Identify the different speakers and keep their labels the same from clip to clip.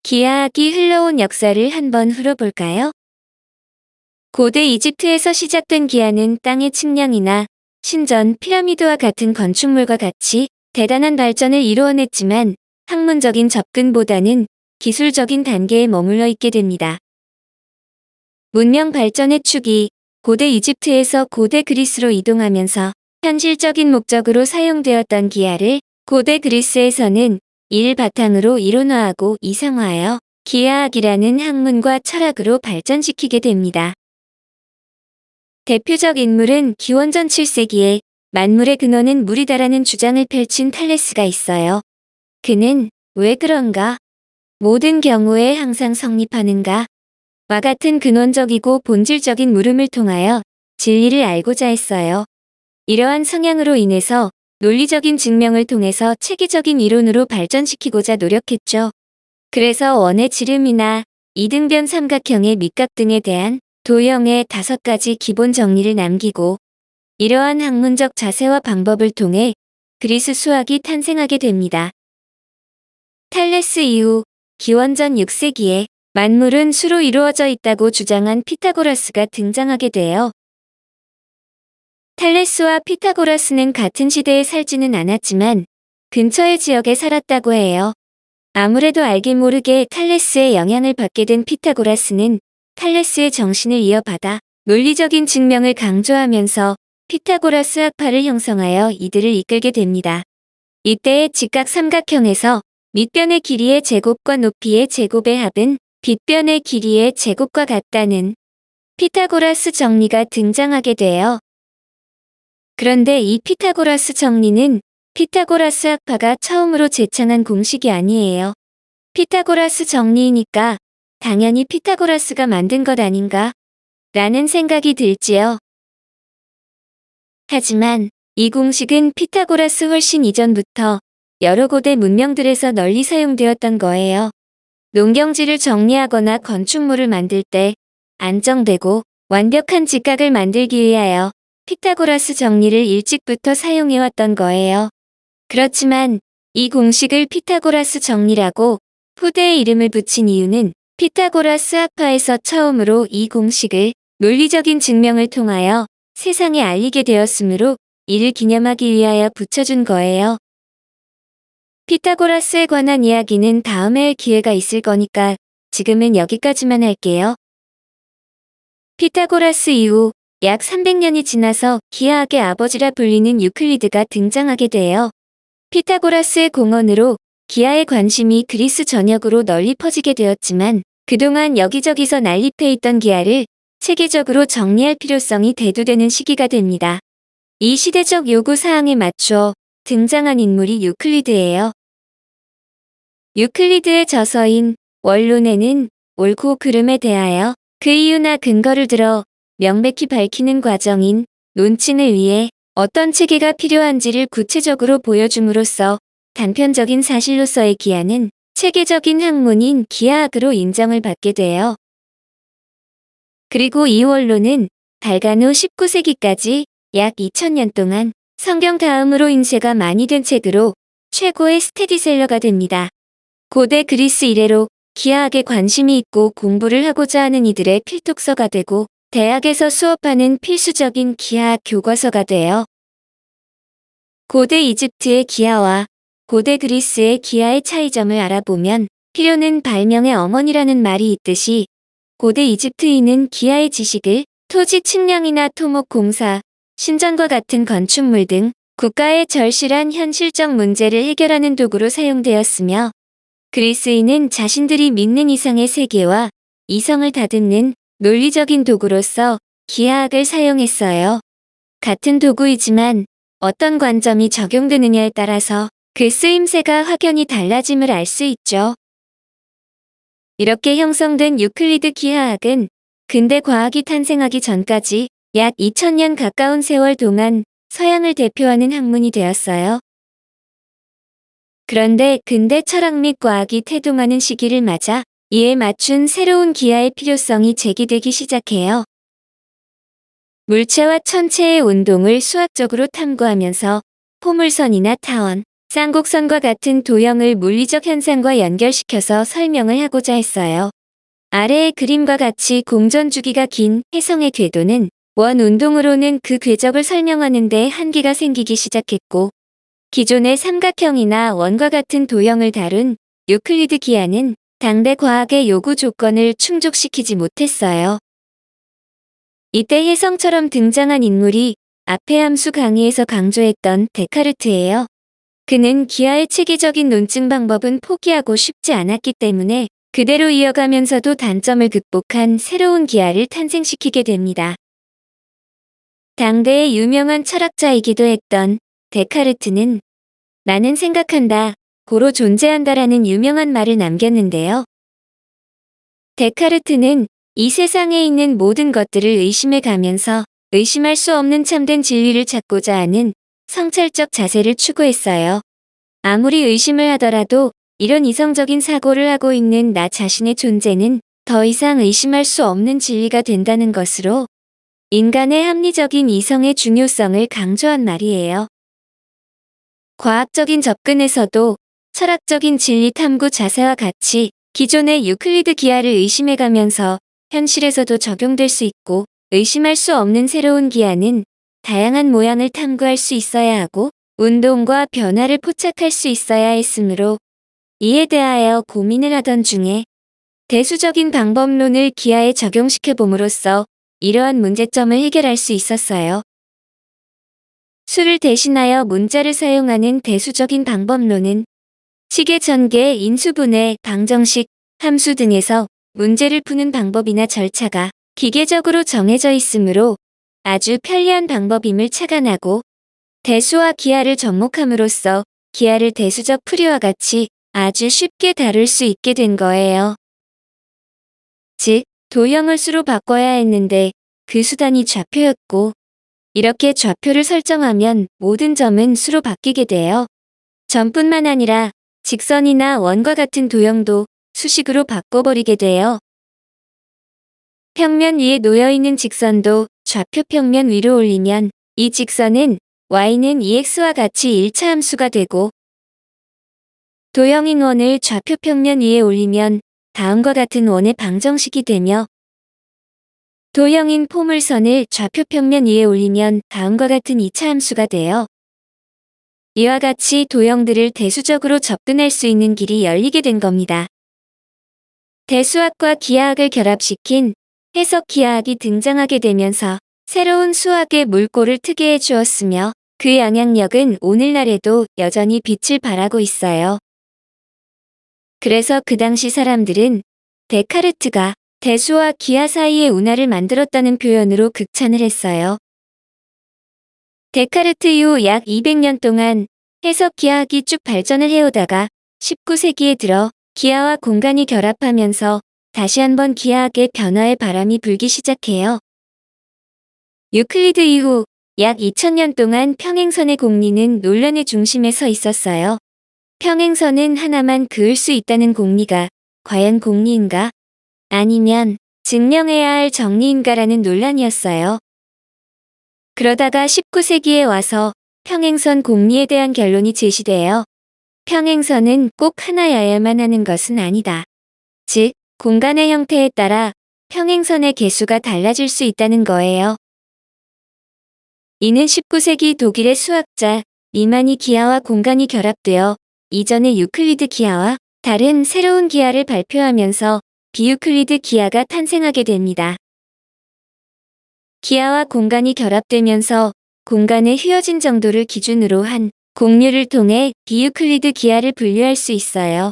Speaker 1: 기하학이 흘러온 역사를 한번 풀어볼까요? 고대 이집트에서 시작된 기하는 땅의 측량이나 신전, 피라미드와 같은 건축물과 같이 대단한 발전을 이루어냈지만 학문적인 접근보다는 기술적인 단계에 머물러 있게 됩니다. 문명 발전의 축이 고대 이집트에서 고대 그리스로 이동하면서 현실적인 목적으로 사용되었던 기하를 고대 그리스에서는 이를 바탕으로 이론화하고 이상화하여 기하학이라는 학문과 철학으로 발전시키게 됩니다. 대표적 인물은 기원전 7세기에 만물의 근원은 물이다라는 주장을 펼친 탈레스가 있어요. 그는 왜 그런가? 모든 경우에 항상 성립하는가? 와 같은 근원적이고 본질적인 물음을 통하여 진리를 알고자 했어요. 이러한 성향으로 인해서 논리적인 증명을 통해서 체계적인 이론으로 발전시키고자 노력했죠. 그래서 원의 지름이나 이등변 삼각형의 밑각 등에 대한 도형의 5가지 기본 정리를 남기고 이러한 학문적 자세와 방법을 통해 그리스 수학이 탄생하게 됩니다. 탈레스 이후 기원전 6세기에 만물은 수로 이루어져 있다고 주장한 피타고라스가 등장하게 돼요. 탈레스와 피타고라스는 같은 시대에 살지는 않았지만 근처의 지역에 살았다고 해요. 아무래도 알게 모르게 탈레스의 영향을 받게 된 피타고라스는 탈레스의 정신을 이어받아 논리적인 증명을 강조하면서 피타고라스 학파를 형성하여 이들을 이끌게 됩니다. 이때의 직각 삼각형에서 밑변의 길이의 제곱과 높이의 제곱의 합은 빗변의 길이의 제곱과 같다는 피타고라스 정리가 등장하게 돼요. 그런데 이 피타고라스 정리는 피타고라스 학파가 처음으로 제창한 공식이 아니에요. 피타고라스 정리이니까 당연히 피타고라스가 만든 것 아닌가? 라는 생각이 들지요. 하지만 이 공식은 피타고라스 훨씬 이전부터 여러 고대 문명들에서 널리 사용되었던 거예요. 농경지를 정리하거나 건축물을 만들 때 안정되고 완벽한 직각을 만들기 위하여 피타고라스 정리를 일찍부터 사용해왔던 거예요. 그렇지만 이 공식을 피타고라스 정리라고 후대에 이름을 붙인 이유는 피타고라스 학파에서 처음으로 이 공식을 논리적인 증명을 통하여 세상에 알리게 되었으므로 이를 기념하기 위하여 붙여준 거예요. 피타고라스에 관한 이야기는 다음에 할 기회가 있을 거니까 지금은 여기까지만 할게요. 피타고라스 이후 약 300년이 지나서 기하학의 아버지라 불리는 유클리드가 등장하게 돼요. 피타고라스의 공헌으로 기하의 관심이 그리스 전역으로 널리 퍼지게 되었지만 그동안 여기저기서 난립해 있던 기하를 체계적으로 정리할 필요성이 대두되는 시기가 됩니다. 이 시대적 요구 사항에 맞추어 등장한 인물이 유클리드예요. 유클리드의 저서인 원론에는 옳고 그름에 대하여 그 이유나 근거를 들어 명백히 밝히는 과정인 논증을 위해 어떤 체계가 필요한지를 구체적으로 보여줌으로써 단편적인 사실로서의 기하는 체계적인 학문인 기하학으로 인정을 받게 돼요. 그리고 이 원론은 발간 후 19세기까지 약 2000년 동안 성경 다음으로 인쇄가 많이 된 책으로 최고의 스테디셀러가 됩니다. 고대 그리스 이래로 기하학에 관심이 있고 공부를 하고자 하는 이들의 필독서가 되고 대학에서 수업하는 필수적인 기하학 교과서가 돼요. 고대 이집트의 기하와 고대 그리스의 기하의 차이점을 알아보면 필요는 발명의 어머니라는 말이 있듯이 고대 이집트인은 기하의 지식을 토지 측량이나 토목 공사, 신전과 같은 건축물 등 국가의 절실한 현실적 문제를 해결하는 도구로 사용되었으며 그리스인은 자신들이 믿는 이상의 세계와 이성을 다듬는 논리적인 도구로서 기하학을 사용했어요. 같은 도구이지만 어떤 관점이 적용되느냐에 따라서 그 쓰임새가 확연히 달라짐을 알 수 있죠. 이렇게 형성된 유클리드 기하학은 근대 과학이 탄생하기 전까지 약 2000년 가까운 세월 동안 서양을 대표하는 학문이 되었어요. 그런데 근대 철학 및 과학이 태동하는 시기를 맞아 이에 맞춘 새로운 기하의 필요성이 제기되기 시작해요. 물체와 천체의 운동을 수학적으로 탐구하면서 포물선이나 타원, 쌍곡선과 같은 도형을 물리적 현상과 연결시켜서 설명을 하고자 했어요. 아래의 그림과 같이 공전 주기가 긴 혜성의 궤도는 원 운동으로는 그 궤적을 설명하는 데 한계가 생기기 시작했고, 기존의 삼각형이나 원과 같은 도형을 다룬 유클리드 기하는 당대 과학의 요구 조건을 충족시키지 못했어요. 이때 혜성처럼 등장한 인물이 앞의 함수 강의에서 강조했던 데카르트예요. 그는 기하의 체계적인 논증 방법은 포기하고 싶지 않았기 때문에 그대로 이어가면서도 단점을 극복한 새로운 기하를 탄생시키게 됩니다. 당대의 유명한 철학자이기도 했던 데카르트는 나는 생각한다, 고로 존재한다라는 유명한 말을 남겼는데요. 데카르트는 이 세상에 있는 모든 것들을 의심해 가면서 의심할 수 없는 참된 진리를 찾고자 하는 성찰적 자세를 추구했어요. 아무리 의심을 하더라도 이런 이성적인 사고를 하고 있는 나 자신의 존재는 더 이상 의심할 수 없는 진리가 된다는 것으로 인간의 합리적인 이성의 중요성을 강조한 말이에요. 과학적인 접근에서도 철학적인 진리 탐구 자세와 같이 기존의 유클리드 기하를 의심해가면서 현실에서도 적용될 수 있고, 의심할 수 없는 새로운 기하는 다양한 모양을 탐구할 수 있어야 하고 운동과 변화를 포착할 수 있어야 했으므로 이에 대하여 고민을 하던 중에 대수적인 방법론을 기하에 적용시켜 봄으로써 이러한 문제점을 해결할 수 있었어요. 수를 대신하여 문자를 사용하는 대수적인 방법론은 시계 전개, 인수분해, 방정식, 함수 등에서 문제를 푸는 방법이나 절차가 기계적으로 정해져 있으므로 아주 편리한 방법임을 착안하고 대수와 기하를 접목함으로써 기하를 대수적 풀이와 같이 아주 쉽게 다룰 수 있게 된 거예요. 즉, 도형을 수로 바꿔야 했는데 그 수단이 좌표였고, 이렇게 좌표를 설정하면 모든 점은 수로 바뀌게 돼요. 점뿐만 아니라 직선이나 원과 같은 도형도 수식으로 바꿔버리게 돼요. 평면 위에 놓여있는 직선도 좌표 평면 위로 올리면 이 직선은 y는 2x와 같이 1차 함수가 되고, 도형인 원을 좌표 평면 위에 올리면 다음과 같은 원의 방정식이 되며, 도형인 포물선을 좌표 평면 위에 올리면 다음과 같은 2차 함수가 돼요. 이와 같이 도형들을 대수적으로 접근할 수 있는 길이 열리게 된 겁니다. 대수학과 기하학을 결합시킨 해석 기하학이 등장하게 되면서 새로운 수학의 물꼬를 트게 해주었으며, 그 영향력은 오늘날에도 여전히 빛을 발하고 있어요. 그래서 그 당시 사람들은 데카르트가 대수와 기하 사이의 운하를 만들었다는 표현으로 극찬을 했어요. 데카르트 이후 약 200년 동안 해석 기하학이 쭉 발전을 해오다가 19세기에 들어 기하와 공간이 결합하면서 다시 한번 기하학의 변화의 바람이 불기 시작해요. 유클리드 이후 약 2000년 동안 평행선의 공리는 논란의 중심에 서 있었어요. 평행선은 하나만 그을 수 있다는 공리가 과연 공리인가? 아니면 증명해야 할 정리인가라는 논란이었어요. 그러다가 19세기에 와서 평행선 공리에 대한 결론이 제시되어 평행선은 꼭 하나여야만 하는 것은 아니다. 즉, 공간의 형태에 따라 평행선의 개수가 달라질 수 있다는 거예요. 이는 19세기 독일의 수학자 리만이 기하와 공간이 결합되어 이전의 유클리드 기하와 다른 새로운 기하를 발표하면서 비유클리드 기하가 탄생하게 됩니다. 기하와 공간이 결합되면서 공간의 휘어진 정도를 기준으로 한 공률을 통해 비유클리드 기하를 분류할 수 있어요.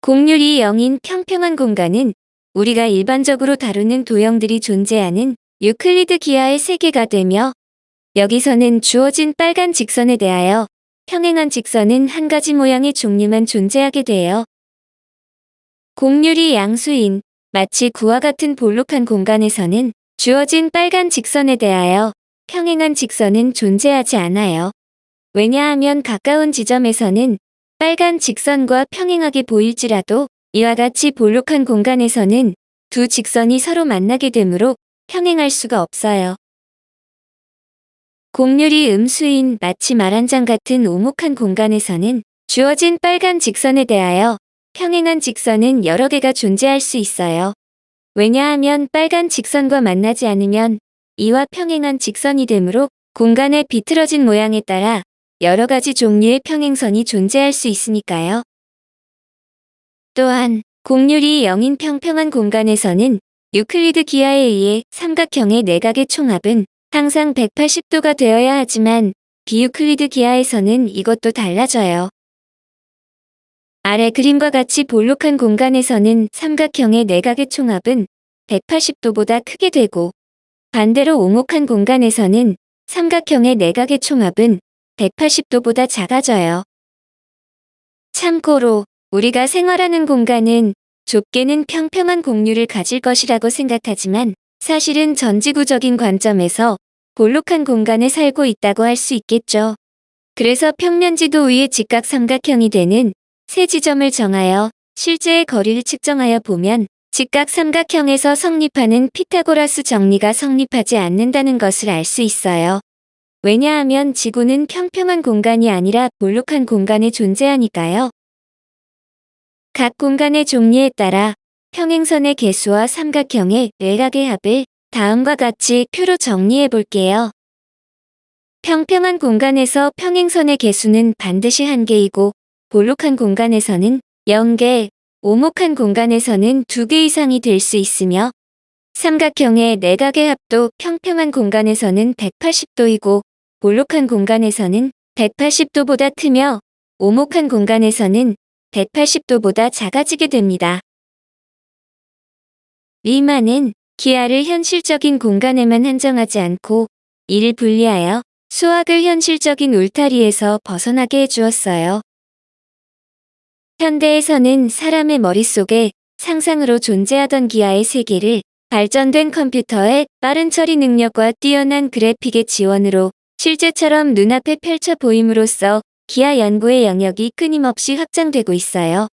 Speaker 1: 공률이 0인 평평한 공간은 우리가 일반적으로 다루는 도형들이 존재하는 유클리드 기하의 세계가 되며, 여기서는 주어진 빨간 직선에 대하여 평행한 직선은 한 가지 모양의 종류만 존재하게 돼요. 공률이 양수인 마치 구와 같은 볼록한 공간에서는 주어진 빨간 직선에 대하여 평행한 직선은 존재하지 않아요. 왜냐하면 가까운 지점에서는 빨간 직선과 평행하게 보일지라도 이와 같이 볼록한 공간에서는 두 직선이 서로 만나게 되므로 평행할 수가 없어요. 곡률이 음수인 마치 말 한 장 같은 오목한 공간에서는 주어진 빨간 직선에 대하여 평행한 직선은 여러 개가 존재할 수 있어요. 왜냐하면 빨간 직선과 만나지 않으면 이와 평행한 직선이 되므로 공간의 비틀어진 모양에 따라 여러 가지 종류의 평행선이 존재할 수 있으니까요. 또한 곡률이 0인 평평한 공간에서는 유클리드 기하에 의해 삼각형의 내각의 총합은 항상 180도가 되어야 하지만 비유클리드 기하에서는 이것도 달라져요. 아래 그림과 같이 볼록한 공간에서는 삼각형의 내각의 총합은 180도보다 크게 되고 반대로 오목한 공간에서는 삼각형의 내각의 총합은 180도보다 작아져요. 참고로 우리가 생활하는 공간은 좁게는 평평한 곡률을 가질 것이라고 생각하지만 사실은 전지구적인 관점에서 볼록한 공간에 살고 있다고 할 수 있겠죠. 그래서 평면지도 위에 직각 삼각형이 되는 세 지점을 정하여 실제의 거리를 측정하여 보면 직각 삼각형에서 성립하는 피타고라스 정리가 성립하지 않는다는 것을 알 수 있어요. 왜냐하면 지구는 평평한 공간이 아니라 볼록한 공간에 존재하니까요. 각 공간의 종류에 따라 평행선의 개수와 삼각형의 내각의 합을 다음과 같이 표로 정리해 볼게요. 평평한 공간에서 평행선의 개수는 반드시 1개이고 볼록한 공간에서는 0개, 오목한 공간에서는 2개 이상이 될 수 있으며 삼각형의 내각의 합도 평평한 공간에서는 180도이고 볼록한 공간에서는 180도보다 크며 오목한 공간에서는 180도보다 작아지게 됩니다. 리만은 기하를 현실적인 공간에만 한정하지 않고 이를 분리하여 수학을 현실적인 울타리에서 벗어나게 해주었어요. 현대에서는 사람의 머릿속에 상상으로 존재하던 기하의 세계를 발전된 컴퓨터의 빠른 처리 능력과 뛰어난 그래픽의 지원으로 실제처럼 눈앞에 펼쳐 보임으로써 기하 연구의 영역이 끊임없이 확장되고 있어요.